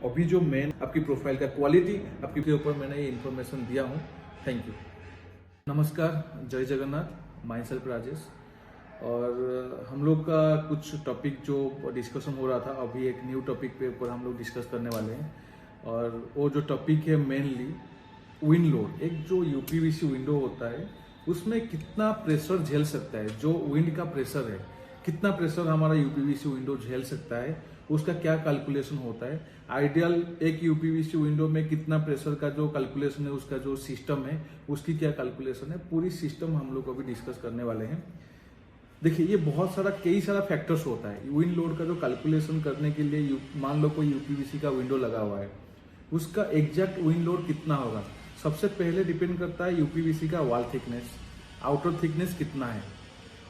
अभी जो मेन आपकी प्रोफाइल का क्वालिटी आपके के ऊपर मैंने ये इन्फॉर्मेशन दिया हूँ। Thank you. नमस्कार, जय जगन्नाथ। My self Rajesh. और हम लोग का कुछ टॉपिक जो डिस्कशन हो रहा था, अभी एक न्यू टॉपिक पे ऊपर हम लोग डिस्कस करने वाले हैं। और वो जो टॉपिक है मेनली विंड लोड। एक जो यूपीवीसी विंडो होता है उसमें कितना प्रेशर झेल सकता है, जो विंड का प्रेशर है, कितना प्रेशर हमारा यूपीवीसी विंडो झेल सकता है, उसका क्या कैलकुलेशन होता है। आइडियल एक यूपीवीसी विंडो में कितना प्रेशर का जो कैलकुलेशन है, उसका जो सिस्टम है उसकी क्या कैलकुलेशन है, पूरी सिस्टम हम लोग अभी डिस्कस करने वाले हैं। देखिए, ये बहुत सारा कई सारा फैक्टर्स होता है विंड लोड का जो कैलकुलेशन करने के लिए। मान लो कोई यूपीवीसी का विंडो लगा हुआ है, उसका एग्जैक्ट विंड लोड कितना होगा। सबसे पहले डिपेंड करता है यूपीवीसी का वॉल थिकनेस, आउटर थिकनेस कितना है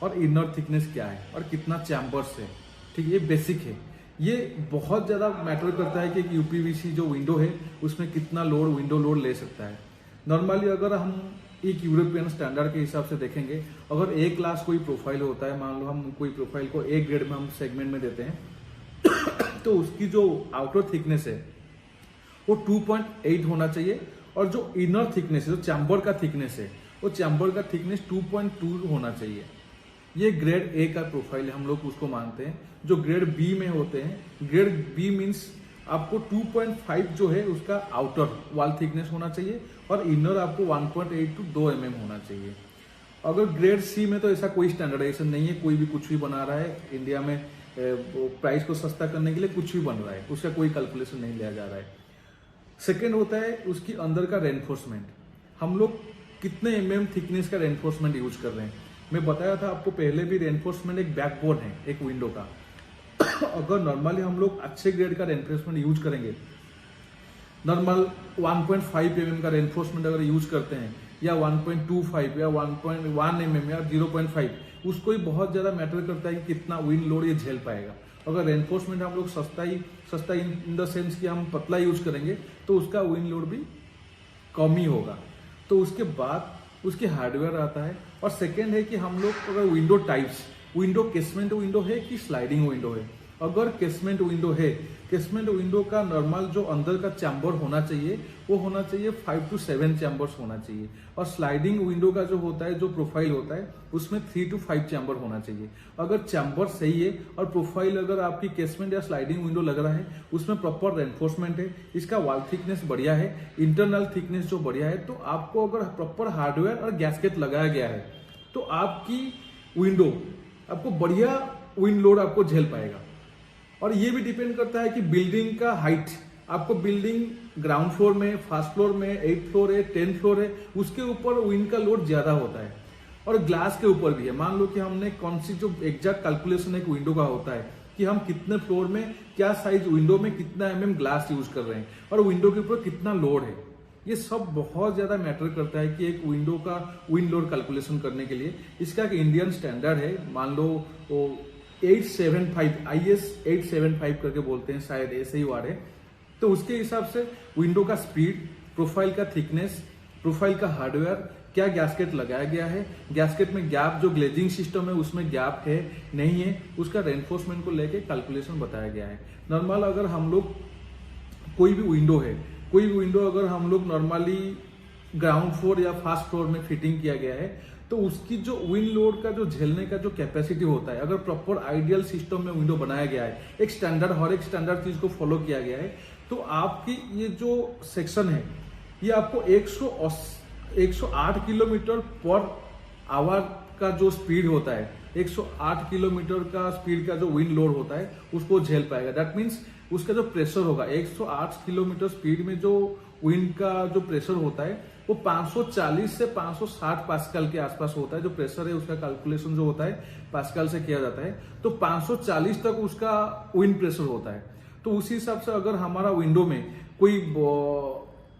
और इनर थिकनेस क्या है और कितना चैम्बर्स है। ठीक है, ये बेसिक है। ये बहुत ज़्यादा मैटर करता है कि यूपीवीसी जो विंडो है उसमें कितना लोड विंडो लोड ले सकता है। नॉर्मली अगर हम एक यूरोपियन स्टैंडर्ड के हिसाब से देखेंगे, अगर ए क्लास कोई प्रोफाइल होता है, मान लो हम कोई प्रोफाइल को ए ग्रेड में हम सेगमेंट में देते हैं तो उसकी जो आउटर थिकनेस है वो 2.8 होना चाहिए और जो इनर थिकनेस है, जो चैम्बर का थिकनेस है, वो चैम्बर का थिकनेस 2.2 होना चाहिए। ये ग्रेड ए का प्रोफाइल हम लोग उसको मानते हैं। जो ग्रेड बी में होते हैं, ग्रेड बी मीन्स आपको 2.5 जो है उसका आउटर वॉल थिकनेस होना चाहिए और इनर आपको 1.8 टू 2 mm होना चाहिए। अगर ग्रेड सी में तो ऐसा कोई स्टैंडर्डाइजेशन नहीं है, कोई भी कुछ भी बना रहा है इंडिया में, प्राइस को सस्ता करने के लिए कुछ भी बन रहा है, उसका कोई कैलकुलेशन नहीं लिया जा रहा है। सेकेंड होता है उसकी अंदर का रेनफोर्समेंट। हम लोग कितने mm थिकनेस का रेनफोर्समेंट यूज कर रहे हैं। मैं बताया था आपको पहले भी, रेनफोर्समेंट एक बैकबोन है एक विंडो का। अगर नॉर्मली हम लोग अच्छे ग्रेड का रेनफोर्समेंट यूज करेंगे, नॉर्मल 1.5 mm का रेनफोर्समेंट अगर यूज करते हैं या 1.25 या 1.1 mm या 0.5, उसको ही बहुत ज्यादा मैटर करता है कि कितना विंड लोड ये झेल पाएगा। अगर रेनफोर्समेंट हम लोग सस्ता इन द सेंस कि हम पतला यूज करेंगे तो उसका विंड लोड भी कम ही होगा। तो उसके बाद उसके हार्डवेयर आता है। और सेकेंड है कि हम लोग अगर window types, window casement window है कि स्लाइडिंग विंडो है। अगर केसमेंट विंडो है, केसमेंट विंडो का नॉर्मल जो अंदर का चैम्बर होना चाहिए वो होना चाहिए 5 to 7 चैम्बर्स होना चाहिए। और स्लाइडिंग विंडो का जो होता है, जो प्रोफाइल होता है, उसमें 3 to 5 चैम्बर होना चाहिए। अगर चैम्बर सही है और प्रोफाइल अगर आपकी केसमेंट या स्लाइडिंग विंडो लग रहा है, उसमें प्रॉपर रेनफोर्समेंट है, इसका वॉल थिकनेस बढ़िया है, इंटरनल थिकनेस जो बढ़िया है, तो आपको अगर प्रॉपर हार्डवेयर और गैस्केट लगाया गया है तो आपकी विंडो आपको बढ़िया विंड लोड आपको झेल पाएगा। और ये भी डिपेंड करता है कि बिल्डिंग का हाइट, आपको बिल्डिंग ग्राउंड फ्लोर में, फर्स्ट फ्लोर में, 8th फ्लोर है, 10th फ्लोर है, उसके ऊपर विंड का लोड ज्यादा होता है। और ग्लास के ऊपर भी है। मान लो कि हमने कौन सी जो एग्जैक्ट कैलकुलेशन एक विंडो का होता है कि हम कितने फ्लोर में, क्या साइज विंडो में, कितना mm ग्लास यूज कर रहे हैं और विंडो के ऊपर कितना लोड है। ये सब बहुत ज्यादा मैटर करता है कि एक विंडो का विंड लोड कैलकुलेशन करने के लिए। इसका एक इंडियन स्टैंडर्ड है, मान लो वो 875 IS 875 करके बोलते हैं, शायद ऐसे ही वर्ड है। तो उसके हिसाब से विंडो का स्पीड, प्रोफाइल का थिकनेस, प्रोफाइल का हार्डवेयर, क्या गैस्केट लगाया गया है, गैस्केट में गैप, जो ग्लेजिंग सिस्टम है उसमें गैप है नहीं है, उसका रेनफोर्समेंट को लेके कैलकुलेशन बताया गया है। नॉर्मल अगर हम लोग कोई भी विंडो है, कोई भी विंडो अगर हम लोग नॉर्मली ग्राउंड फ्लोर या फर्स्ट फ्लोर में फिटिंग किया गया है तो उसकी जो विंड लोड का जो झेलने का जो कैपेसिटी होता है, अगर प्रॉपर आइडियल सिस्टम में विंडो बनाया गया है, एक स्टैंडर्ड, हर एक स्टैंडर्ड चीज को फॉलो किया गया है, तो आपकी ये जो सेक्शन है ये आपको 108 किलोमीटर पर आवर का जो स्पीड होता है, 108 किलोमीटर का स्पीड का जो विंड लोड होता है उसको झेल पाएगा। दैट मीन्स उसका जो प्रेशर होगा, 108 किलोमीटर स्पीड में जो विंड का जो प्रेशर होता है वो 540 से 560 पास्कल के आसपास होता है। जो प्रेशर है उसका कैलकुलेशन जो होता है पास्कल से किया जाता है, तो 540 तक उसका विंड प्रेशर होता है। तो उसी हिसाब से अगर हमारा विंडो में कोई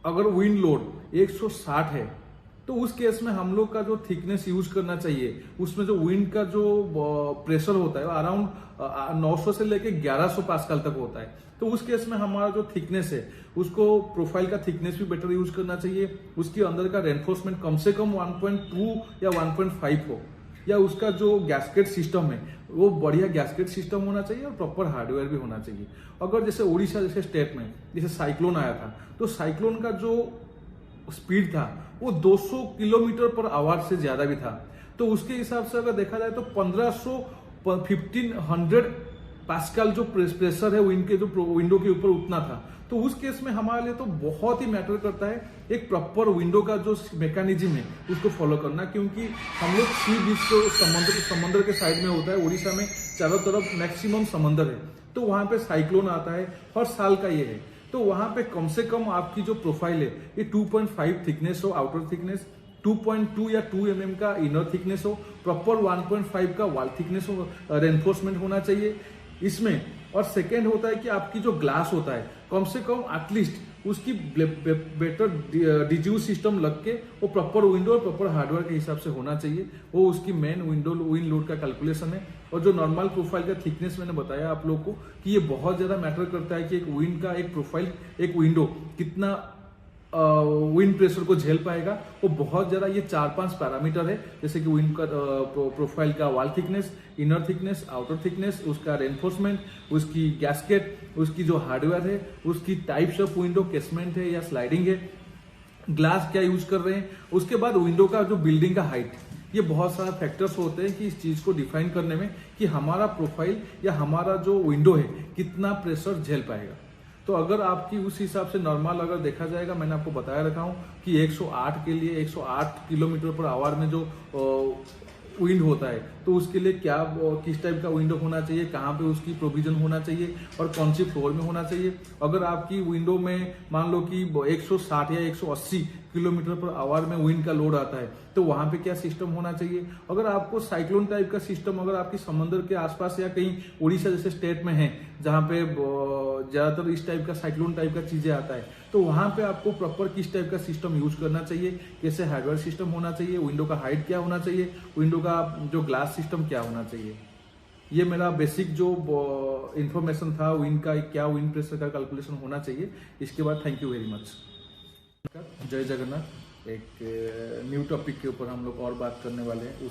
अगर विंड लोड 160 है तो उस केस में हम लोग का जो थिकनेस यूज करना चाहिए, उसमें जो विंड का जो प्रेशर होता है अराउंड 900 से लेके 1100 पास्कल तक होता है। तो उस केस में हमारा जो थिकनेस है उसको प्रोफाइल का थिकनेस भी बेटर यूज करना चाहिए। उसके अंदर का रेनफोर्समेंट कम से कम 1.2 या 1.5 हो, या उसका जो गैस्केट सिस्टम है वो बढ़िया गैस्केट सिस्टम होना चाहिए और प्रॉपर हार्डवेयर भी होना चाहिए। अगर जैसे उड़ीसा जैसे स्टेट में जैसे साइक्लोन आया था, तो साइक्लोन का जो स्पीड था वो 200 किलोमीटर पर आवर से ज्यादा भी था। तो उसके हिसाब से अगर देखा जाए तो 1500 पास्कल जो प्रेशर है विंड के जो विंडो के ऊपर उतना था। तो उस केस में हमारे लिए तो बहुत ही मैटर करता है एक प्रॉपर विंडो का जो मैकेनिज्म है उसको फॉलो करना, क्योंकि हम लोग सी बीच को समंदर के साइड में होता है। उड़ीसा में चारों तरफ मैक्सिमम समंदर है, तो वहां पे साइक्लोन आता है, हर साल का ये है। तो वहां पे कम से कम आपकी जो प्रोफाइल है ये 2.5 थिकनेस हो, आउटर थिकनेस 2.2 या 2 mm का इनर थिकनेस हो, प्रॉपर 1.5 का वॉल थिकनेस हो, रेनफोर्समेंट होना चाहिए इसमें। और सेकेंड होता है कि आपकी जो ग्लास होता है कम से कम एटलीस्ट उसकी बेटर डिज्यूज सिस्टम लग के वो प्रॉपर विंडो और प्रॉपर हार्डवेयर के हिसाब से होना चाहिए। वो उसकी मेन विंड लोड का कैलकुलेशन है। और जो नॉर्मल प्रोफाइल का थिकनेस मैंने बताया आप लोग को कि ये बहुत ज्यादा मैटर करता है कि एक विंड का एक प्रोफाइल एक विंडो कितना विंड प्रेशर को झेल पाएगा। वो बहुत ज्यादा ये 4-5 पैरामीटर है, जैसे कि विंड का प्रोफाइल का wall thickness, inner thickness, outer thickness, उसका रेनफोर्समेंट, उसकी गैस्केट, उसकी जो हार्डवेयर है, उसकी टाइप्स ऑफ विंडो, केसमेंट है या स्लाइडिंग है, ग्लास क्या यूज कर रहे हैं, उसके बाद विंडो का जो बिल्डिंग का हाइट। ये बहुत सारा फैक्टर्स होते हैं कि इस चीज को डिफाइन करने में कि हमारा प्रोफाइल या हमारा जो विंडो है कितना प्रेशर झेल पाएगा। तो अगर आपकी उस हिसाब से नॉर्मल अगर देखा जाएगा, मैंने आपको बताया रखा हूं कि 108 के लिए 108 किलोमीटर पर आवर में जो विंड होता है, तो उसके लिए क्या किस टाइप का विंडो होना चाहिए, कहाँ पे उसकी प्रोविजन होना चाहिए और कौन सी फ्लोर में होना चाहिए। अगर आपकी विंडो में मान लो कि 160 या 180 किलोमीटर पर आवर में विंड का लोड आता है, तो वहां पे क्या सिस्टम होना चाहिए। अगर आपको साइक्लोन टाइप का सिस्टम अगर आपकी समंदर के आसपास या कहीं उड़ीसा जैसे स्टेट में है जहां पे ज्यादातर इस टाइप का साइक्लोन टाइप का चीजें आता है, तो वहां पे आपको प्रॉपर किस टाइप का सिस्टम यूज करना चाहिए, कैसे हार्डवेयर सिस्टम होना चाहिए, विंडो का हाइट क्या होना चाहिए, विंडो का जो ग्लास सिस्टम क्या होना चाहिए। ये मेरा बेसिक जो इंफॉर्मेशन था विंड का, क्या विंड प्रेशर का कैलकुलेशन होना चाहिए। इसके बाद थैंक यू वेरी मच। जय जगन्नाथ। एक न्यू टॉपिक के ऊपर हम लोग और बात करने वाले हैं,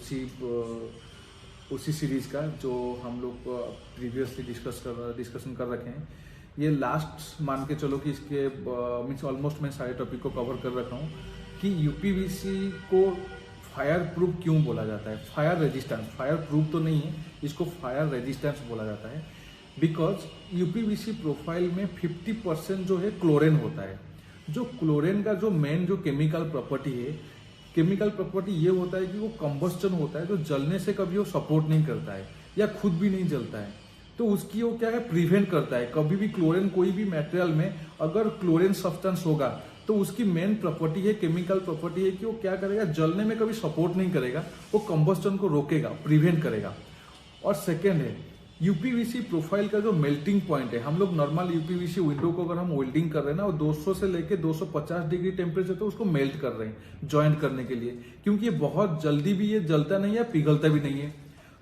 उसी सीरीज का जो हम लोग प्रीवियसली डिस्कशन कर रखे हैं। ये लास्ट मान के चलो कि इसके मीन्स ऑलमोस्ट मैं सारे टॉपिक को कवर कर रखा हूँ कि यूपीवीसी को फायर प्रूफ क्यों बोला जाता है। फायर रेजिस्टेंस, फायर प्रूफ तो नहीं है, इसको फायर रेजिस्टेंस बोला जाता है बिकॉज यूपीवीसी प्रोफाइल में 50% जो है क्लोरीन होता है। जो क्लोरीन का जो मेन जो केमिकल प्रॉपर्टी है, केमिकल प्रॉपर्टी ये होता है कि वो कंबस्टन होता है, जो जलने से कभी वो सपोर्ट नहीं करता है या खुद भी नहीं जलता है, तो उसकी वो क्या है प्रिवेंट करता है। कभी भी क्लोरीन कोई भी मटेरियल में अगर क्लोरीन सब्सटेंस होगा तो उसकी मेन प्रॉपर्टी है, केमिकल प्रॉपर्टी है कि वो क्या करेगा, जलने में कभी सपोर्ट नहीं करेगा, वो कंबस्टन को रोकेगा, प्रिवेंट करेगा। और सेकेंड है यूपीवीसी प्रोफाइल का जो मेल्टिंग पॉइंट है। हम लोग नॉर्मल यूपीवीसी विंडो को अगर हम वेल्डिंग कर रहे हैं ना, वो 200 से लेके 250 डिग्री टेम्परेचर तो उसको मेल्ट कर रहे हैं ज्वाइंट करने के लिए, क्योंकि ये बहुत जल्दी भी ये जलता नहीं है, पिघलता भी नहीं है।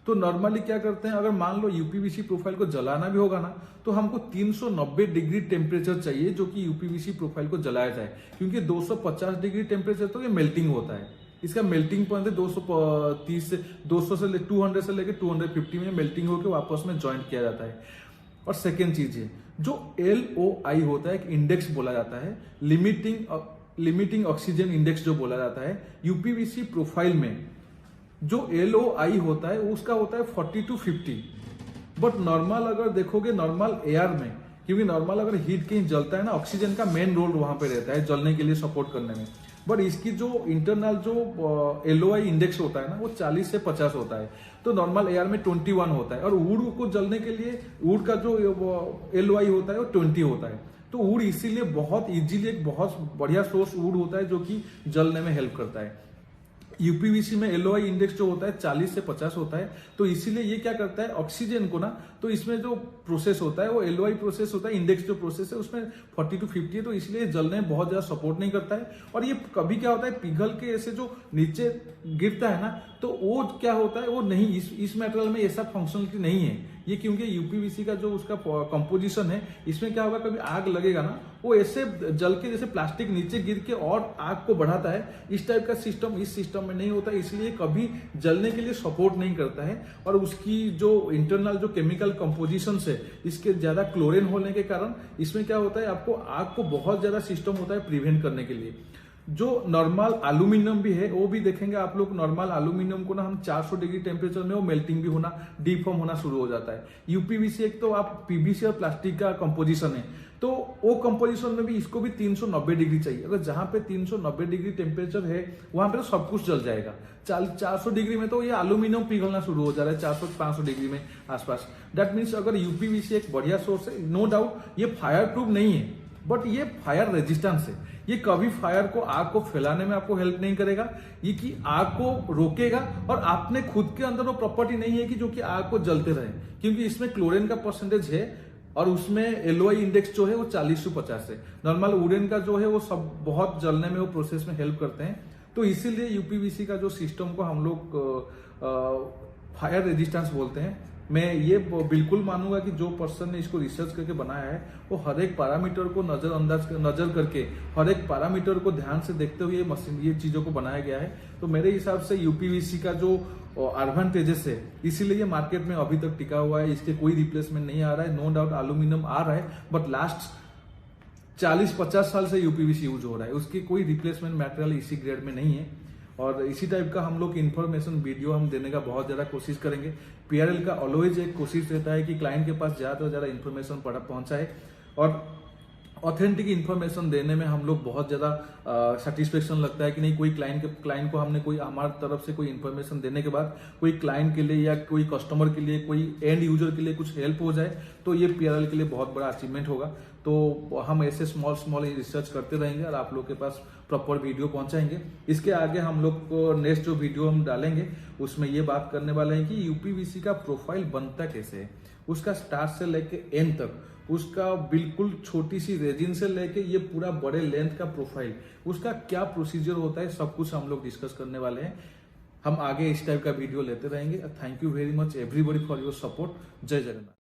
तो नॉर्मली क्या करते हैं, अगर मान लो यूपीवीसी प्रोफाइल को जलाना भी होगा ना, तो हमको 390 डिग्री टेम्परेचर चाहिए जो कि यूपीवीसी प्रोफाइल को जलाया जाए, क्योंकि 250 डिग्री टेम्परेचर तो ये मेल्टिंग होता है। इसका मेल्टिंग पॉइंट है 230 से 200 से 200 से लेकर 250 में मेल्टिंग होकर वापस में ज्वाइंट किया जाता है। और सेकेंड चीज है जो LOI होता है, एक इंडेक्स बोला जाता है, लिमिटिंग ऑक्सीजन इंडेक्स जो बोला जाता है। यूपीवीसी प्रोफाइल में जो LOI होता है उसका होता है 40 to 50। बट नॉर्मल अगर देखोगे नॉर्मल एयर में, क्योंकि नॉर्मल अगर हीट कहीं जलता है ना, ऑक्सीजन का मेन रोल वहां पे रहता है जलने के लिए, सपोर्ट करने में। बट इसकी जो इंटरनल जो LOI इंडेक्स होता है ना, वो 40 से 50 होता है। तो नॉर्मल एयर में 21 होता है, और वुड को जलने के लिए वुड का जो LOI होता है वो 20 होता है। तो वुड इसीलिए बहुत इजीली एक बहुत बढ़िया सोर्स वुड होता है जो कि जलने में हेल्प करता है। यूपीवीसी में LOI इंडेक्स जो होता है 40 से 50 होता है, तो इसीलिए ये क्या करता है ऑक्सीजन को ना, तो इसमें जो प्रोसेस होता है वो LOI प्रोसेस होता है, इंडेक्स जो प्रोसेस है उसमें 40 to 50 है, तो इसलिए जलने में बहुत ज्यादा सपोर्ट नहीं करता है। और ये कभी क्या होता है पिघल के ऐसे जो नीचे गिरता है ना, तो वो क्या होता है, वो नहीं, इस मेटेरियल में ऐसा फंक्शनलिटी नहीं है ये, क्योंकि यूपीवीसी का जो उसका कंपोजिशन है, इसमें क्या होगा, कभी आग लगेगा ना वो ऐसे जल के जैसे प्लास्टिक नीचे गिर के और आग को बढ़ाता है। इस टाइप का सिस्टम इस सिस्टम में नहीं होता, इसलिए कभी जलने के लिए सपोर्ट नहीं करता है। और उसकी जो इंटरनल जो केमिकल कंपोजिशन है, इसके ज्यादा क्लोरीन होने के कारण इसमें क्या होता है, आपको आग को बहुत ज्यादा सिस्टम होता है प्रिवेंट करने के लिए। जो नॉर्मल एल्यूमिनियम भी है वो भी देखेंगे आप लोग, नॉर्मल एल्यूमिनियम को ना हम 400 डिग्री टेम्परेचर में वो मेल्टिंग भी होना, डीफॉर्म होना शुरू हो जाता है। यूपीवीसी एक तो आप पीवीसी और प्लास्टिक का कंपोजिशन है, तो वो कंपोजिशन में भी इसको भी 390 डिग्री चाहिए। अगर जहां पे 390 डिग्री टेम्परेचर है वहां पे तो सब कुछ जल जाएगा। 400 डिग्री में तो ये एल्यूमिनियम पिघलना शुरू हो जा रहा है, 400-500 डिग्री में आसपास। दैट मीन्स अगर यूपीवीसी एक बढ़िया सोर्स है, नो डाउट ये फायर प्रूफ नहीं है, बट ये फायर रेजिस्टेंस है। ये कभी फायर को, आग को फैलाने में आपको हेल्प नहीं करेगा, ये कि आग को रोकेगा। और आपने खुद के अंदर वो प्रॉपर्टी नहीं है कि जो कि आग को जलते रहे, क्योंकि इसमें क्लोरीन का परसेंटेज है और उसमें एलओआई इंडेक्स जो है वो 40 से 50 है। नॉर्मल वुडन का जो है वो सब बहुत जलने में वो प्रोसेस में हेल्प करते हैं। तो इसीलिए यूपीवीसी का जो सिस्टम को हम लोग फायर रेजिस्टेंस बोलते हैं। मैं ये बिल्कुल मानूंगा कि जो पर्सन ने इसको रिसर्च करके बनाया है वो हर एक पैरामीटर को नजर करके, हर एक पैरामीटर को ध्यान से देखते हुए ये चीजों को बनाया गया है। तो मेरे हिसाब से यूपीवीसी का जो एडवांटेजेस है, इसीलिए ये मार्केट में अभी तक टिका हुआ है। इसके कोई रिप्लेसमेंट नहीं आ रहा है। नो डाउट एल्यूमिनियम आ रहा है, बट लास्ट 40-50 साल से यूपीवीसी यूज हो रहा है, उसकी कोई रिप्लेसमेंट मटेरियल इसी ग्रेड में नहीं है। और इसी टाइप का हम लोग इन्फॉर्मेशन वीडियो हम देने का बहुत ज्यादा कोशिश करेंगे। पीआरएल का ऑलवेज एक कोशिश रहता है कि क्लाइंट के पास ज्यादा से ज्यादा इन्फॉर्मेशन पहुंचाए, और ऑथेंटिक इन्फॉर्मेशन देने में हम लोग बहुत ज्यादा सेटिस्फेक्शन लगता है कि नहीं, कोई क्लाइंट को हमने कोई हमारी तरफ से कोई इन्फॉर्मेशन देने के बाद कोई क्लाइंट के लिए या कोई कस्टमर के लिए, कोई एंड यूजर के लिए कुछ हेल्प हो जाए, तो ये पीआरएल के लिए बहुत बड़ा अचीवमेंट होगा। तो हम ऐसे स्मॉल रिसर्च करते रहेंगे और आप लोग के पास प्रॉपर वीडियो पहुंचाएंगे। इसके आगे हम लोग को नेक्स्ट जो वीडियो हम डालेंगे उसमें ये बात करने वाले हैं कि यूपीवीसी का प्रोफाइल बनता कैसे है, उसका स्टार्ट से लेके एंड तक, उसका बिल्कुल छोटी सी रेजिन से लेके ये पूरा बड़े लेंथ का प्रोफाइल, उसका क्या प्रोसीजर होता है, सब कुछ हम लोग डिस्कस करने वाले हैं। हम आगे इस टाइप का वीडियो लेते रहेंगे। Thank you very much everybody for your support. जय जगन्नाथ।